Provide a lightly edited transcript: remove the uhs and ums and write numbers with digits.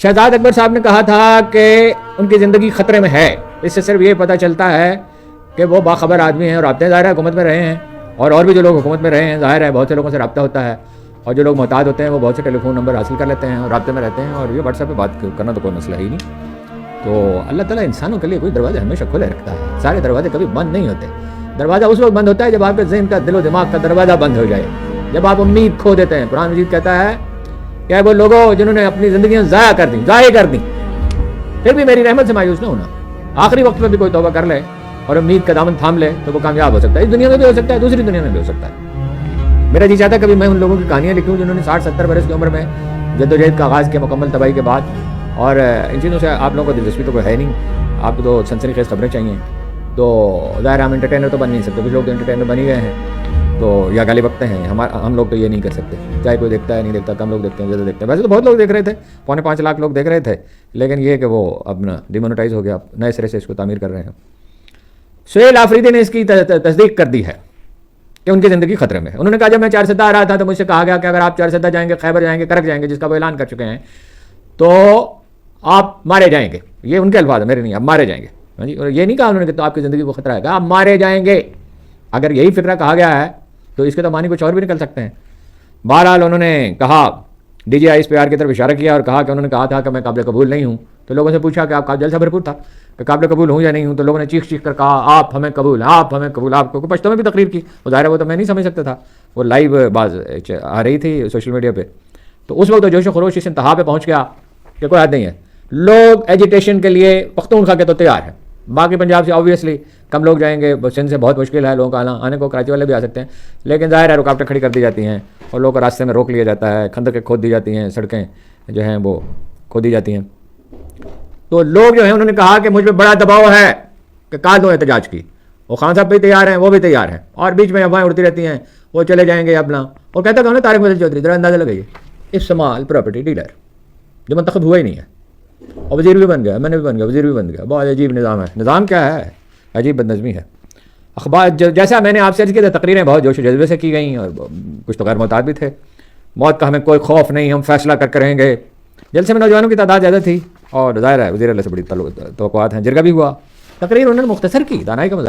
شہزاد اکبر صاحب نے کہا تھا کہ ان کی زندگی خطرے میں ہے. اس سے صرف یہ پتہ چلتا ہے کہ وہ باخبر آدمی ہیں اور رابطے ظاہر ہے حکومت میں رہے ہیں, اور بھی جو لوگ حکومت میں رہے ہیں ظاہر ہے بہت سے لوگوں سے رابطہ ہوتا ہے, اور جو لوگ محتاط ہوتے ہیں وہ بہت سے ٹیلی فون نمبر حاصل کر لیتے ہیں اور رابطے میں رہتے ہیں, اور یہ واٹس ایپ پہ بات کرنا تو کوئی مسئلہ ہی نہیں. تو اللہ تعالیٰ انسانوں کے لیے کوئی دروازے ہمیشہ کھلے رکھتا ہے, سارے دروازے کبھی بند نہیں ہوتے. دروازہ اس وقت بند ہوتا ہے جب آپ کے ذہن کا, دل و دماغ کا دروازہ بند ہو جائے, جب آپ امید کھو دیتے ہیں. قرآن مجید کہتا ہے کہ وہ لوگوں جنہوں نے اپنی زندگیاں ضائع کر دیں پھر بھی میری رحمت سے مایوس نہ ہونا. آخری وقت میں بھی کوئی توبہ کر لے اور امید کا دامن تھام لے تو وہ کامیاب ہو سکتا ہے. اس دنیا میں بھی ہو سکتا ہے, دوسری دنیا میں بھی ہو سکتا ہے. میرا جی چاہتا ہے کبھی میں ان لوگوں کی کہانیاں لکھوں جنہوں نے 60-70 برس کی عمر میں جدوجہد کا آغاز کیا مکمل تباہی کے بعد. اور ان چیزوں سے آپ لوگوں کو دلچسپی تو کوئی ہے نہیں, آپ کو تو سنسنی خیز خبریں چاہیے. تو ظاہر ہم انٹرٹینر تو بن نہیں سکتے, کچھ لوگ تو انٹرٹینر بن ہی گئے ہیں تو یا گالی بکتے ہیں. ہم لوگ تو یہ نہیں کر سکتے, چاہے کوئی دیکھتا ہے نہیں دیکھتا, کم لوگ دیکھتے ہیں زیادہ دیکھتے ہیں. ویسے تو بہت لوگ دیکھ رہے تھے, 4.25 لاکھ لوگ دیکھ رہے تھے, لیکن یہ کہ وہ اپنا ڈیمونیٹائز ہو گیا, نئے سرے سے اس کو تعمیر کر رہے ہیں. سہیل آفریدی نے اس کی تصدیق کر دی ہے کہ ان کی زندگی خطرے میں ہے. انہوں نے کہا جب میں 4 سدہ آ رہا تھا تو مجھ سے کہا گیا کہ اگر آپ 4 سدہ جائیں گے, خیبر جائیں گے, کرک جائیں گے, جس کا وہ اعلان کر چکے ہیں, تو آپ مارے جائیں گے. یہ ان کے الفاظ ہیں, میرے نہیں, آپ مارے جائیں گے. اور یہ نہیں کہا انہوں نے کہ تو آپ کی زندگی کو خطرہ ہے, آپ مارے جائیں گے. اگر یہی فکرہ کہا گیا ہے تو اس کے تو معنی کچھ اور بھی نکل سکتے ہیں. بہرحال انہوں نے کہا, ڈی جی آئی اس پہ آر کی طرف اشارہ کیا اور کہا کہ انہوں نے کہا تھا کہ میں قابل قبول نہیں ہوں. تو لوگوں سے پوچھا کہ آپ کا جلسہ بھرپور تھا کہ قابل قبول ہوں یا نہیں ہوں. تو لوگوں نے چیخ کر کہا آپ ہمیں قبول, آپ ہمیں قبول. آپ کو پشتوں میں بھی تقریر کی, وہ ظاہر ہے وہ تو میں نہیں سمجھ سکتا تھا, وہ لائیو باز آ رہی تھی سوشل میڈیا پہ. تو اس وقت جوش و خروش اس انتہا پہ پہنچ گیا کہ کوئی حد نہیں ہے. لوگ ایجیٹیشن کے لیے پختونخوا کے تو تیار ہیں, باقی پنجاب سے آبویسلی کم لوگ جائیں گے, سندھ سے بہت مشکل ہے لوگوں کا آنے کو, کراچی والے بھی آ سکتے ہیں, لیکن ظاہر ہے رکاوٹیں کھڑی کر دی جاتی ہیں اور لوگوں کو راستے میں روک لیا جاتا ہے, کھندقیں کھود دی جاتی ہیں, سڑکیں جو ہیں وہ کھود دی جاتی ہیں. تو لوگ جو ہیں انہوں نے کہا کہ مجھ پہ بڑا دباؤ ہے کہ کال دو احتجاج کی. وہ خان صاحب بھی تیار ہیں, وہ بھی تیار ہیں, اور بیچ میں افواہیں اڑتی رہتی ہیں وہ چلے جائیں گے اپنا. اور کہتا کہ طارق فضل چودھری, ذرا اندازہ لگائیے, اسمال پراپرٹی ڈیلر جو منتخب ہوا ہی نہیں ہے, اور وزیر بھی بن گیا, میں نے بھی بن گیا, وزیر بھی بن گیا. بہت عجیب نظام ہے. نظام کیا ہے, عجیب بد نظمی ہے. اخبار جیسا میں نے آپ سے عرض کیا تھا, تقریریں بہت جوش و جذبے سے کی گئیں اور کچھ تو غیر محتاط بھی تھے. موت کا ہمیں کوئی خوف نہیں, ہم فیصلہ کر رہیں گے. جلسے میں نوجوانوں کی تعداد زیادہ تھی اور ظاہر ہے وزیر اعلیٰ سے بڑی توقعات ہیں. جرگہ بھی ہوا. تقریر انہوں نے مختصر کی, دانائی کا مظاہرہ